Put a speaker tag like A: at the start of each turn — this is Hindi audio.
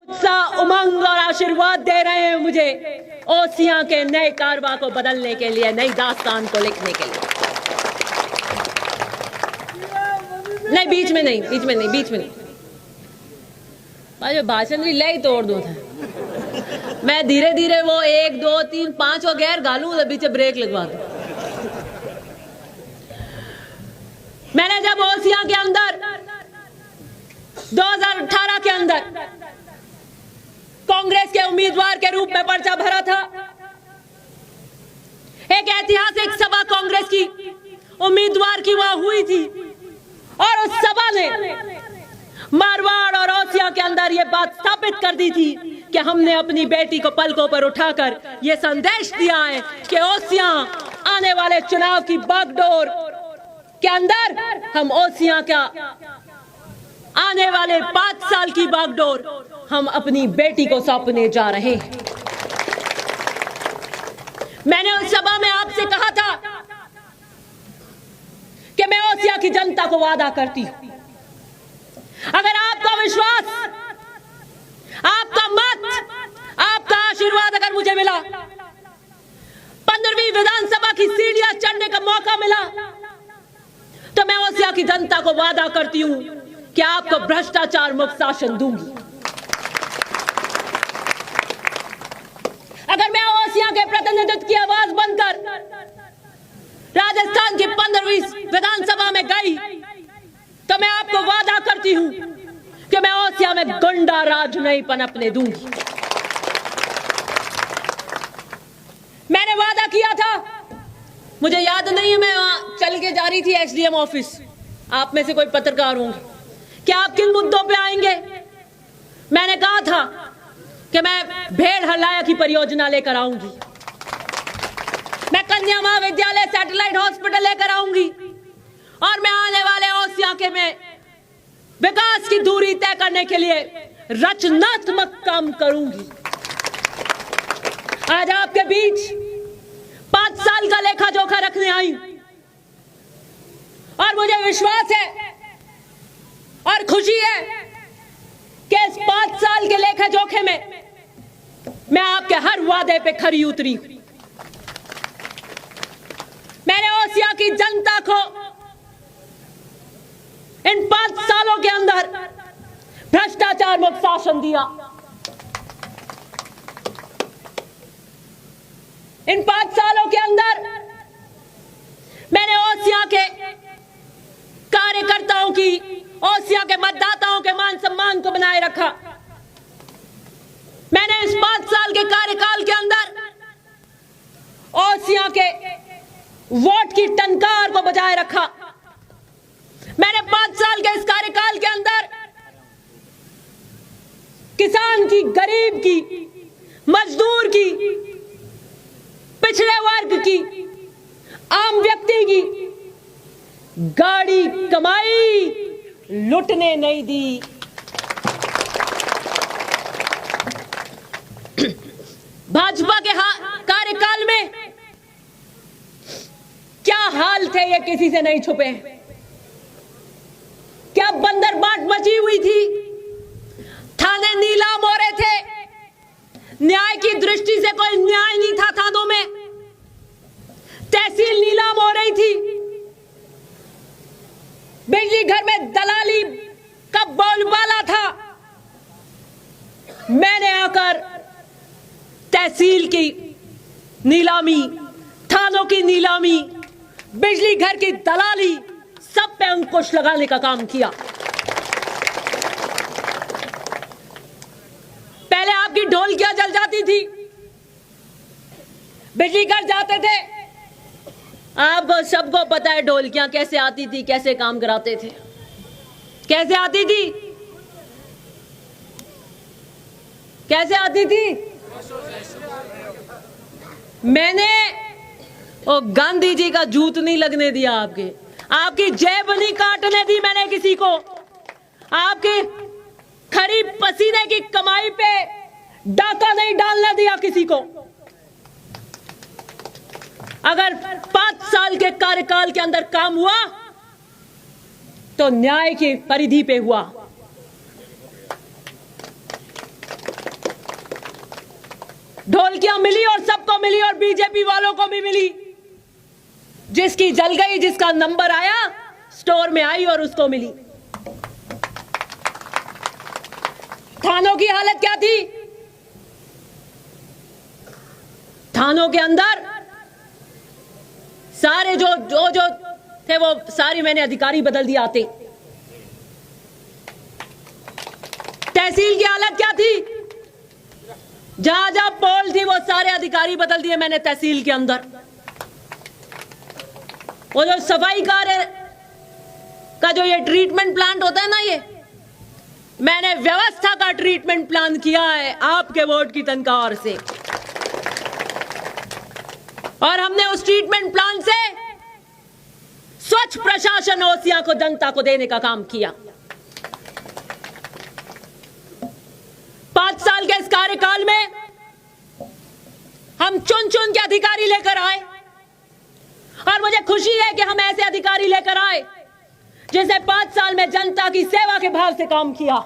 A: उत्साह, उमंग और आशीर्वाद दे रहे हैं मुझे ओसियां के नए कारवा को बदलने के लिए, नई दास्तान को लिखने के लिए। नहीं, बीच में नहीं। भाई भाषण भी ले ही तोड़ दो था। मैं धीरे धीरे वो 1 2 3 5 और गैर गालू, बीच ब्रेक लगवा दो। मैंने जब ओसियां के अंदर 2018 के अंदर कांग्रेस के उम्मीदवार के रूप में पर्चा भरा था, एक ऐतिहासिक सभा कांग्रेस की उम्मीदवार की वहां हुई थी और उस सभा ने मारवाड़ और ओसियां के अंदर यह बात स्थापित कर दी थी कि हमने अपनी बेटी को पलकों पर उठाकर यह संदेश दिया है कि ओसियां आने वाले चुनाव की बागडोर के अंदर हम ओसियां का आने वाले 5 साल की बागडोर हम अपनी बेटी को सौंपने जा रहे हैं। मैंने उस सभा में आपसे कहा था कि मैं ओसियां की जनता को वादा करती हूं, अगर आपका विश्वास, आपका मत, आपका आशीर्वाद अगर मुझे मिला, 15वीं विधानसभा की सीढ़ियां चढ़ने का मौका मिला, तो मैं ओसियां की जनता को वादा करती हूं कि आपको भ्रष्टाचार मुक्त शासन दूंगी। अगर मैं ओसियां के प्रतिनिधित्व की आवाज बनकर राजस्थान की 15वीं विधानसभा में गई, तो मैं आपको वादा करती हूं कि मैं ओसियां में गुंडा राज नहीं पनपने दूंगी। मैंने वादा किया था, मुझे याद नहीं है, मैं वहां चल के जा रही थी एसडीएम ऑफिस, आप में से कोई पत्रकार होंगे, क्या आप किन मुद्दों पे आएंगे? मैंने कहा था कि मैं भेड़ हलाया की परियोजना लेकर आऊंगी, मैं कन्या महाविद्यालय सैटेलाइट हॉस्पिटल लेकर आऊंगी, और मैं आने वाले ओसियां के में विकास की दूरी तय करने के लिए रचनात्मक काम करूंगी। आज आपके बीच 5 साल का लेखा जोखा रखने आई और मुझे विश्वास है और खुशी है कि इस 5 साल के लेखा जोखे में मैं आपके हर वादे पे खरी उतरी। मैंने ओसियां की जनता को इन 5 सालों के अंदर भ्रष्टाचार मुक्त शासन दिया। इन 5 सालों के अंदर मैंने ओसियां के कार्यकर्ताओं की, ओसियां के मतदाताओं के मान सम्मान को बनाए रखा। मैंने इस 5 साल के कार्यकाल के अंदर ओसियां के वोट की टंकार को बजाय रखा। मैंने 5 साल के इस कार्यकाल के अंदर किसान की, गरीब की, मजदूर की, पिछड़े वर्ग की, आम व्यक्ति की गाड़ी कमाई लुटने नहीं दी। भाजपा के कार्यकाल में क्या हाल थे ये किसी से नहीं छुपे। क्या बंदरबाट मची हुई थी, थाने नीलाम हो रहे थे, न्याय की दृष्टि से कोई न्याय नहीं था थानों में, तहसील नीलाम हो रही थी, बिजली घर में दलाली का बोलबाला था। मैंने आकर तहसील की नीलामी, थानों की नीलामी, बिजली घर की दलाली, सब पे अंकुश लगाने का काम किया। पहले आपकी ढोलकियां जल जाती थी, बिजली घर जाते थे, आप सबको पता है ढोलकियां कैसे आती थी, कैसे काम कराते थे, कैसे आती थी, कैसे आती थी। मैंने ओ गांधी जी का जूत नहीं लगने दिया, आपकी जेब नहीं काटने दी मैंने किसी को, आपकी खरी पसीने की कमाई पे डाका नहीं डालने दिया किसी को। अगर 5 साल के कार्यकाल के अंदर काम हुआ तो न्याय की परिधि पे हुआ। ढोलकियां मिली और सबको मिली और बीजेपी वालों को भी मिली। जिसकी जल गई, जिसका नंबर आया, स्टोर में आई और उसको मिली। थानों की हालत क्या थी? थानों के अंदर सारे जो थे वो सारी मैंने अधिकारी बदल दिए आते। तहसील की हालत क्या थी? जहां जहां पोल थी वो सारे अधिकारी बदल दिए मैंने तहसील के अंदर। वो जो सफाई कार्य का जो ये ट्रीटमेंट प्लांट होता है ना, ये मैंने व्यवस्था का ट्रीटमेंट प्लान किया है आपके वोट की तनख्वाह से। और हमने उस ट्रीटमेंट प्लान से स्वच्छ प्रशासन ओसिया को, जनता को देने का काम किया। 5 साल के इस कार्यकाल में हम चुन चुन के अधिकारी लेकर आए और मुझे खुशी है कि हम ऐसे अधिकारी लेकर आए जिसे 5 साल में जनता की सेवा के भाव से काम किया।